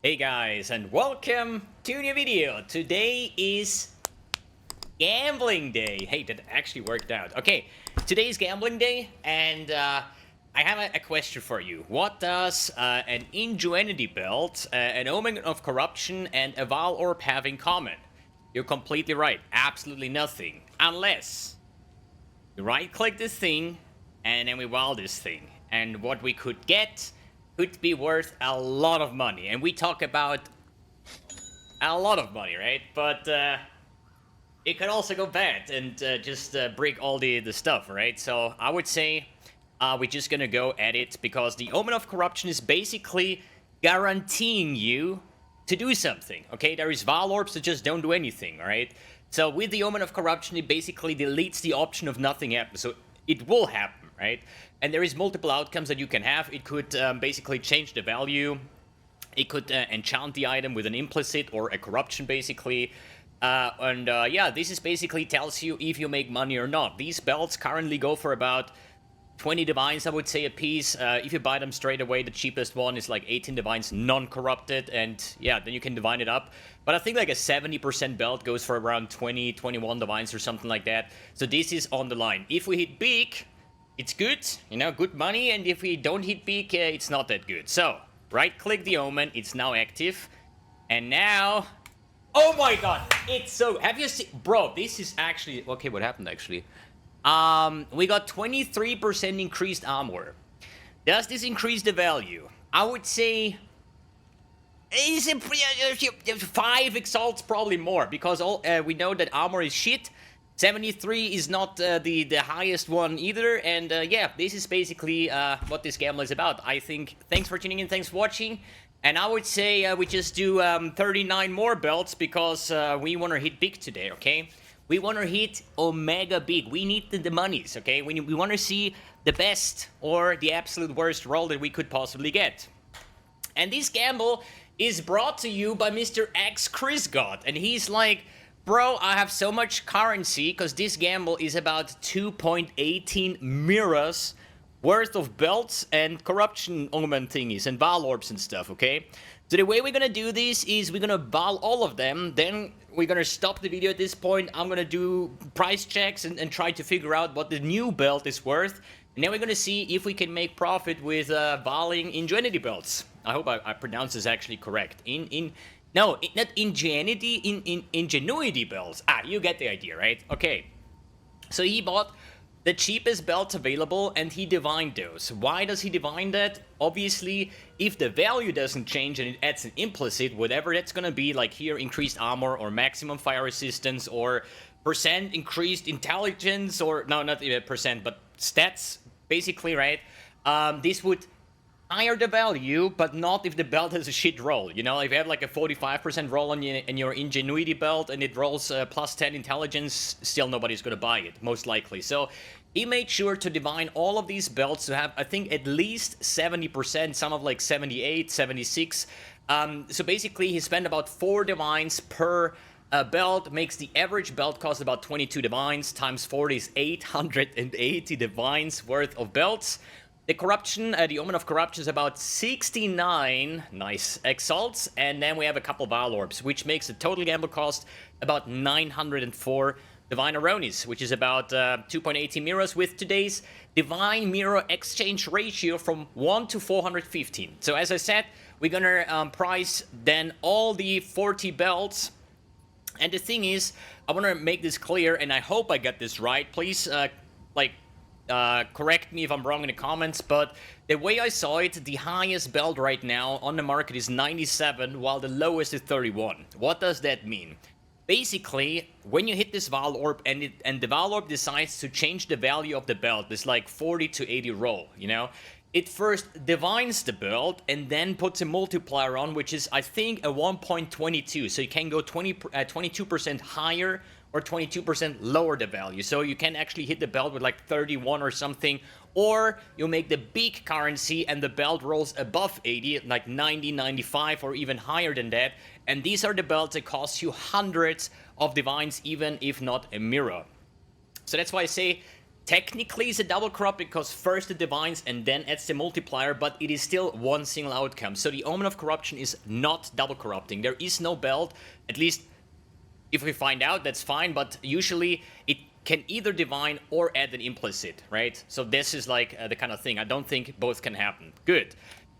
Hey guys, and welcome to a new video. Today is gambling day. Hey, that actually worked out. Okay, today is gambling day, and I have a question for you. What does an Ingenuity Belt, an Omen of Corruption, and a Val Orb have in common? You're completely right. Absolutely nothing. Unless you right-click this thing, and then we Val this thing. And what we could get could be worth a lot of money, and we talk about a lot of money, right? But it could also go bad and just break all the stuff, right? So I would say we're just gonna go at it, because the Omen of Corruption is basically guaranteeing you to do something, okay? There is Val Orbs that just don't do anything, alright? So with the Omen of Corruption, it basically deletes the option of nothing happens, so it will happen, right? And there is multiple outcomes that you can have. It could basically change the value. It could enchant the item with an implicit or a corruption, basically. Yeah, this is basically tells you if you make money or not. These belts currently go for about 20 divines, I would say, a piece. If you buy them straight away, the cheapest one is like 18 divines non-corrupted, and yeah, then you can divine it up. But I think like a 70% belt goes for around 20, 21 divines or something like that. So this is on the line. If we hit big, it's good, you know, good money, and if we don't hit big, it's not that good. So, right-click the Omen, it's now active, and now... Oh my god, it's so... Have you seen... Bro, this is actually... Okay, what happened, actually? We got 23% increased armor. Does this increase the value? I would say... Is it 5 exalts, probably more, because all we know that armor is shit. 73 is not the highest one either, and yeah, this is basically what this gamble is about. I think, thanks for tuning in, thanks for watching, and I would say we just do 39 more belts, because we want to hit big today, okay? We want to hit Omega big. We need the monies, okay? We want to see the best or the absolute worst roll that we could possibly get. And this gamble is brought to you by Mr. xchrisgod, and he's like... Bro, I have so much currency, because this gamble is about 2.18 mirrors worth of belts and corruption omen thingies and Val Orbs and stuff, okay? So the way we're gonna do this is we're gonna Val all of them, then we're gonna stop the video at this point. I'm gonna do price checks and try to figure out what the new belt is worth, and then we're gonna see if we can make profit with Valing Ingenuity Belts. I hope I pronounced this actually correct. No, not Ingenuity Belts. Ah, you get the idea, right? Okay. So he bought the cheapest belts available, and he divined those. Why does he divine that? Obviously, if the value doesn't change and it adds an implicit, whatever that's gonna be, like here, increased armor, or maximum fire resistance, or percent increased intelligence, or, no, not even percent, but stats, basically, right? This would... higher the value, but not if the belt has a shit roll. You know, if you have like a 45% roll on your Ingenuity belt and it rolls plus 10 intelligence, still nobody's gonna buy it, most likely. So he made sure to divine all of these belts to have, I think, at least 70%, some of like 78, 76. So basically he spent about 4 divines per belt, makes the average belt cost about 22 divines, times 40 is 880 divines worth of belts. The corruption, the Omen of Corruption is about 69 nice exalts, and then we have a couple Val Orbs, which makes the total gamble cost about 904 Divine Aronis, which is about 2.18 mirrors with today's Divine Mirror exchange ratio from 1 to 415. So as I said, we're gonna price then all the 40 belts, and the thing is, I want to make this clear, and I hope I get this right. Please, correct me if I'm wrong in the comments, but the way I saw it, the highest belt right now on the market is 97, while the lowest is 31. What does that mean? Basically, when you hit this Val Orb and the Val Orb decides to change the value of the belt, this like 40 to 80 roll, you know, it first divines the belt and then puts a multiplier on, which is, I think, a 1.22, so you can go 22% higher or 22% lower the value. So you can actually hit the belt with like 31 or something, or you make the big currency and the belt rolls above 80, like 90, 95, or even higher than that. And these are the belts that cost you hundreds of divines, even if not a mirror. So that's why I say technically it's a double corrupt because first it divines and then adds the multiplier, but it is still one single outcome. So the Omen of Corruption is not double corrupting. There is no belt, at least if we find out, that's fine, but usually it can either divine or add an implicit, right? So this is like the kind of thing. I don't think both can happen. Good.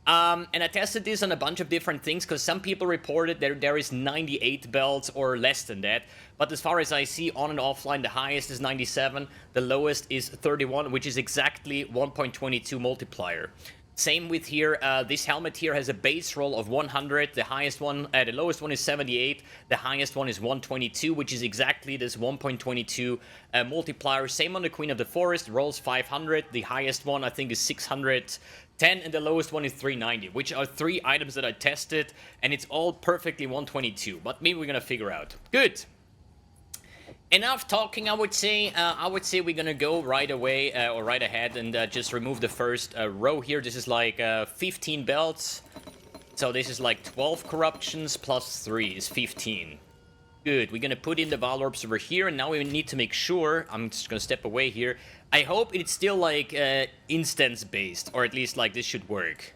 And I tested this on a bunch of different things because some people reported there is 98 belts or less than that. But as far as I see, on and offline, the highest is 97, the lowest is 31, which is exactly 1.22 multiplier. Same with here, this helmet here has a base roll of 100, the highest one, the lowest one is 78, the highest one is 122, which is exactly this 1.22 multiplier. Same on the Queen of the Forest, rolls 500, the highest one I think is 610, and the lowest one is 390, which are 3 items that I tested, and it's all perfectly 122, but maybe we're gonna figure out. Good. Enough talking, I would say. We're gonna go right away, or right ahead, and just remove the first row here. This is like 15 belts. So this is like 12 corruptions plus 3 is 15. Good, we're gonna put in the Val Orbs over here, and now we need to make sure, I'm just gonna step away here. I hope it's still like instance-based, or at least like this should work.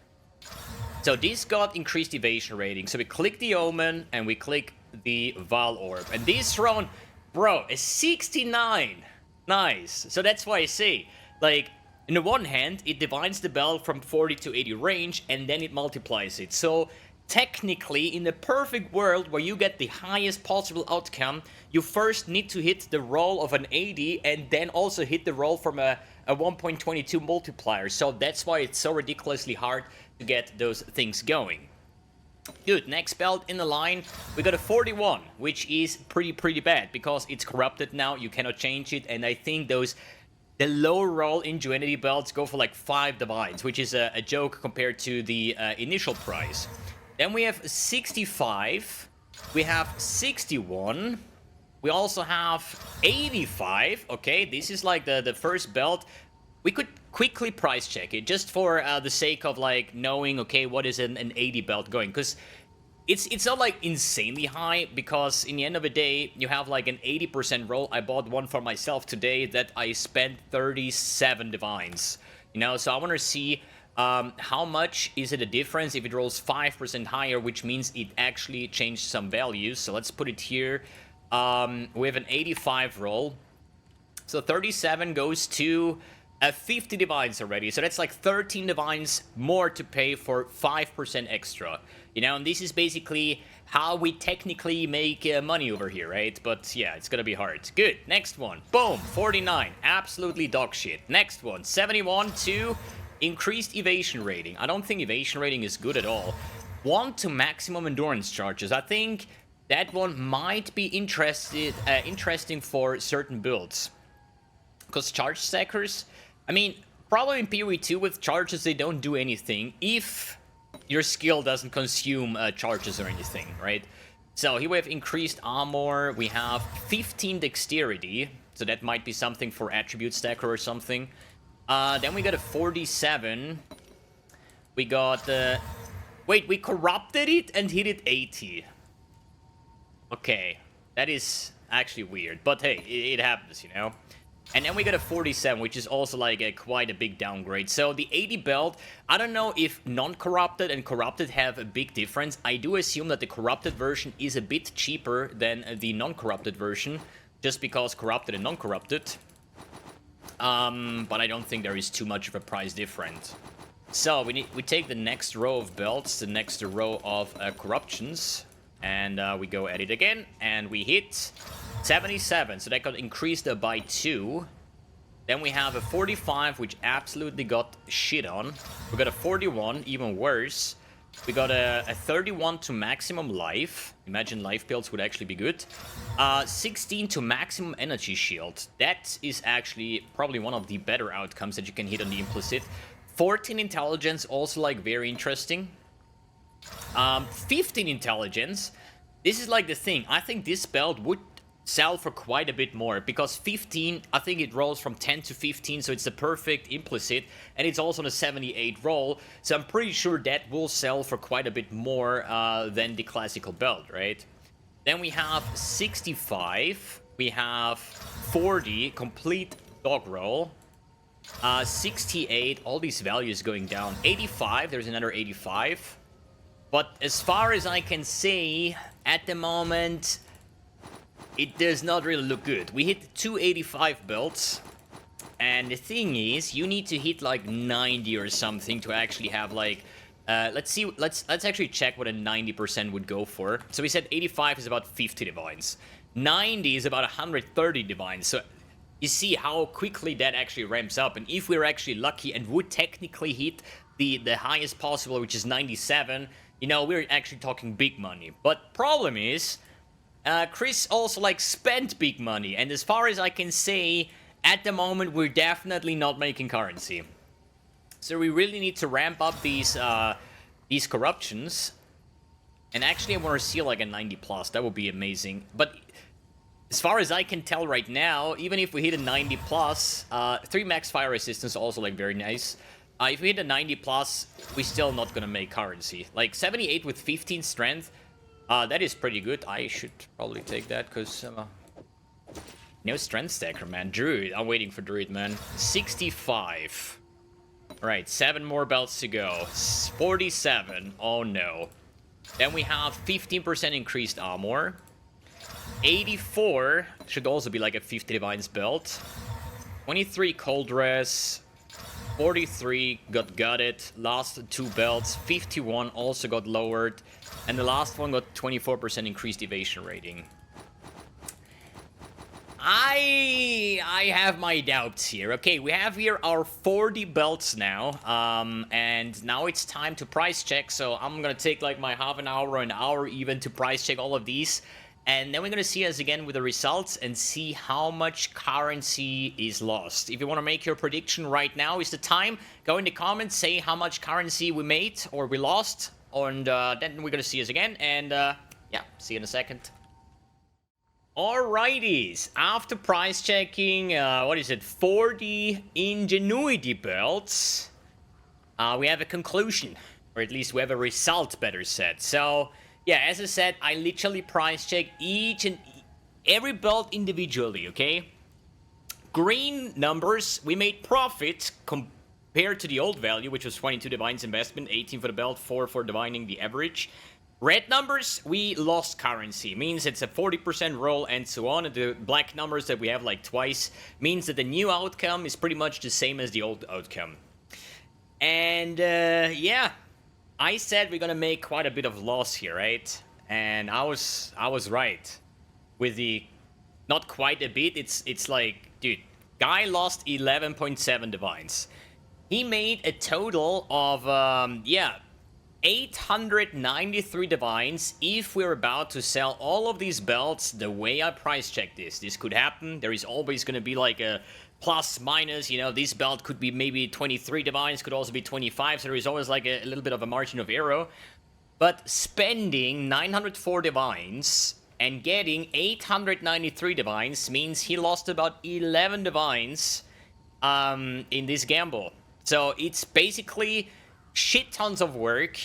So this got increased evasion rating. So we click the Omen, and we click the Val Orb. And this round... Bro, a 69! Nice. So that's why I say, like, in the one hand, it divines the belt from 40 to 80 range, and then it multiplies it. So, technically, in the perfect world where you get the highest possible outcome, you first need to hit the roll of an 80, and then also hit the roll from a 1.22 multiplier. So that's why it's so ridiculously hard to get those things going. Good, next belt in the line, we got a 41, which is pretty bad, because it's corrupted now, you cannot change it, and I think the low roll Ingenuity Belts go for like 5 divines, which is a joke compared to the initial price. Then we have 65, we have 61, we also have 85, okay, this is like the first belt. We could quickly price check it, just for the sake of like knowing, okay, what is an 80 belt going, because it's not like insanely high, because in the end of the day, you have like an 80% roll. I bought one for myself today that I spent 37 divines, you know, so I want to see how much is it a difference if it rolls 5% higher, which means it actually changed some values. So let's put it here. We have an 85 roll, so 37 goes to 50 divines already, so that's like 13 divines more to pay for 5% extra. You know, and this is basically how we technically make money over here, right? But yeah, it's gonna be hard. Good, next one. Boom, 49. Absolutely dog shit. Next one, 71 to increased evasion rating. I don't think evasion rating is good at all. 1 to maximum endurance charges. I think that one might be interesting for certain builds. Because charge stackers... I mean, probably in PoE 2 with charges, they don't do anything if your skill doesn't consume charges or anything, right? So here we have increased armor, we have 15 dexterity, so that might be something for attribute stacker or something. Then we got a 47. We got... wait, we corrupted it and hit it 80. Okay, that is actually weird, but hey, it happens, you know? And then we got a 47, which is also like quite a big downgrade. So the 80 belt, I don't know if non-corrupted and corrupted have a big difference. I do assume that the corrupted version is a bit cheaper than the non-corrupted version, just because corrupted and non-corrupted. But I don't think there is too much of a price difference. So we take the next row of belts, the next row of corruptions, and we go at it again, and we hit 77, so that got increased by 2. Then we have a 45, which absolutely got shit on. We got a 41, even worse. We got a 31 to maximum life. Imagine life builds would actually be good. 16 to maximum energy shield. That is actually probably one of the better outcomes that you can hit on the implicit. 14 intelligence, also like very interesting. 15 intelligence. This is like the thing. I think this belt would sell for quite a bit more, because 15, I think it rolls from 10 to 15, so it's the perfect implicit, and it's also on a 78 roll, so I'm pretty sure that will sell for quite a bit more than the classical belt, right? Then we have 65, we have 40 complete dog roll, 68, all these values going down. 85, there's another 85. But as far as I can see, at the moment, it does not really look good. We hit 285 belts. And the thing is, you need to hit like 90 or something to actually have like... let's see, let's actually check what a 90% would go for. So we said 85 is about 50 divines. 90 is about 130 divines. So you see how quickly that actually ramps up. And if we're actually lucky and would technically hit the highest possible, which is 97, you know, we're actually talking big money. But problem is, Chris also like spent big money. And as far as I can say, at the moment, we're definitely not making currency. So we really need to ramp up these corruptions. And actually, I want to see like a 90 plus. That would be amazing. But as far as I can tell right now, even if we hit a 90 plus, 3 max fire resistance also like very nice. If we hit a 90 plus, we're still not gonna make currency. Like 78 with 15 strength, that is pretty good. I should probably take that because no strength stacker, man. Druid, I'm waiting for Druid, man. 65. Right, 7 more belts to go. 47. Oh no. Then we have 15% increased armor. 84 should also be like a 50 divines belt. 23 cold dress. 43 got gutted. Last 2 belts. 51 also got lowered. And the last one got 24% increased evasion rating. I have my doubts here. Okay, we have here our 40 belts now, and now it's time to price check. So I'm gonna take like my half an hour or an hour even to price check all of these, and then we're gonna see us again with the results and see how much currency is lost. If you want to make your prediction right now, is the time. Go in the comments, say how much currency we made or we lost, and then we're gonna see us again. And yeah, see you in a second. Alrighties, after price checking, what is it, 40 Ingenuity Belts, we have a conclusion, or at least we have a result, better said. So, yeah, as I said, I literally price check each and every belt individually, okay? Green numbers, we made profit compared to the old value, which was 22 divines investment, 18 for the belt, 4 for divining the average. Red numbers, we lost currency. Means it's a 40% roll and so on. And the black numbers that we have like twice means that the new outcome is pretty much the same as the old outcome. And yeah, I said we're gonna make quite a bit of loss here, right? And I was right. With the not quite a bit, it's like, dude, guy lost 11.7 divines. He made a total of yeah, 893 divines if we're about to sell all of these belts the way I price check this. This could happen. There is always going to be like a plus, minus, you know, this belt could be maybe 23 divines, could also be 25, so there is always like a little bit of a margin of error. But spending 904 divines and getting 893 divines means he lost about 11 divines in this gamble. So it's basically shit tons of work,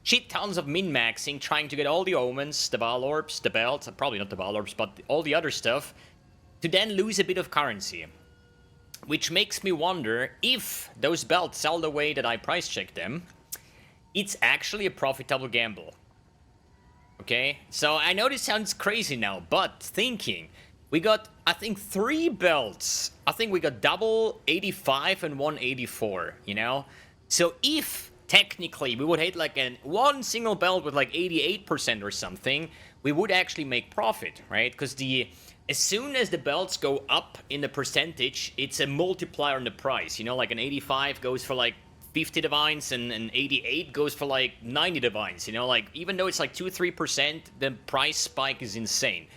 shit tons of min-maxing, trying to get all the omens, the Val Orbs, the belt, probably not the Val Orbs, but all the other stuff, to then lose a bit of currency. Which makes me wonder if those belts sell the way that I price check them, it's actually a profitable gamble. Okay, so I know this sounds crazy now, but thinking, we got, I think, 3 belts. I think we got double 85 and 184, you know? So if technically we would hit like one single belt with like 88% or something, we would actually make profit, right? Because as soon as the belts go up in the percentage, it's a multiplier on the price. You know, like an 85 goes for like 50 divines and an 88 goes for like 90 divines. You know, like even though it's like 2-3%, the price spike is insane.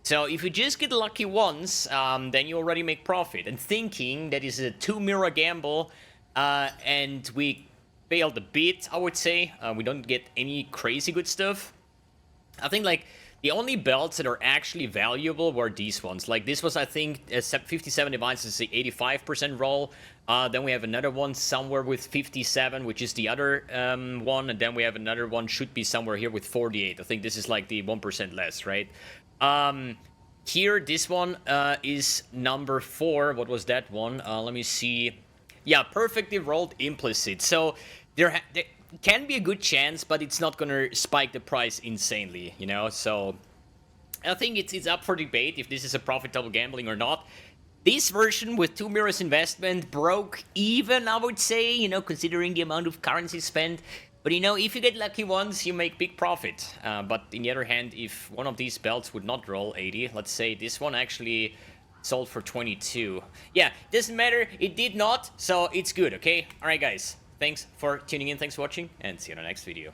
So if you just get lucky once, then you already make profit. And thinking that is a 2-mirror gamble, and we failed a bit, I would say. We don't get any crazy good stuff. I think, like, the only belts that are actually valuable were these ones. Like, this was, I think, 57 divines is the 85% roll. Then we have another one somewhere with 57, which is the other one. And then we have another one, should be somewhere here with 48. I think this is, like, the 1% less, right? Here, this one is number 4. What was that one? Let me see. Yeah, perfectly rolled implicit. So there can be a good chance, but it's not gonna spike the price insanely, you know? So I think it's up for debate if this is a profitable gambling or not. This version with 2 mirrors investment broke even, I would say, you know, considering the amount of currency spent. But you know, if you get lucky once, you make big profit. But on the other hand, if one of these belts would not roll 80, let's say this one actually sold for 22. Yeah, doesn't matter, it did not, so it's good, okay? Alright guys, thanks for tuning in, thanks for watching, and see you in the next video.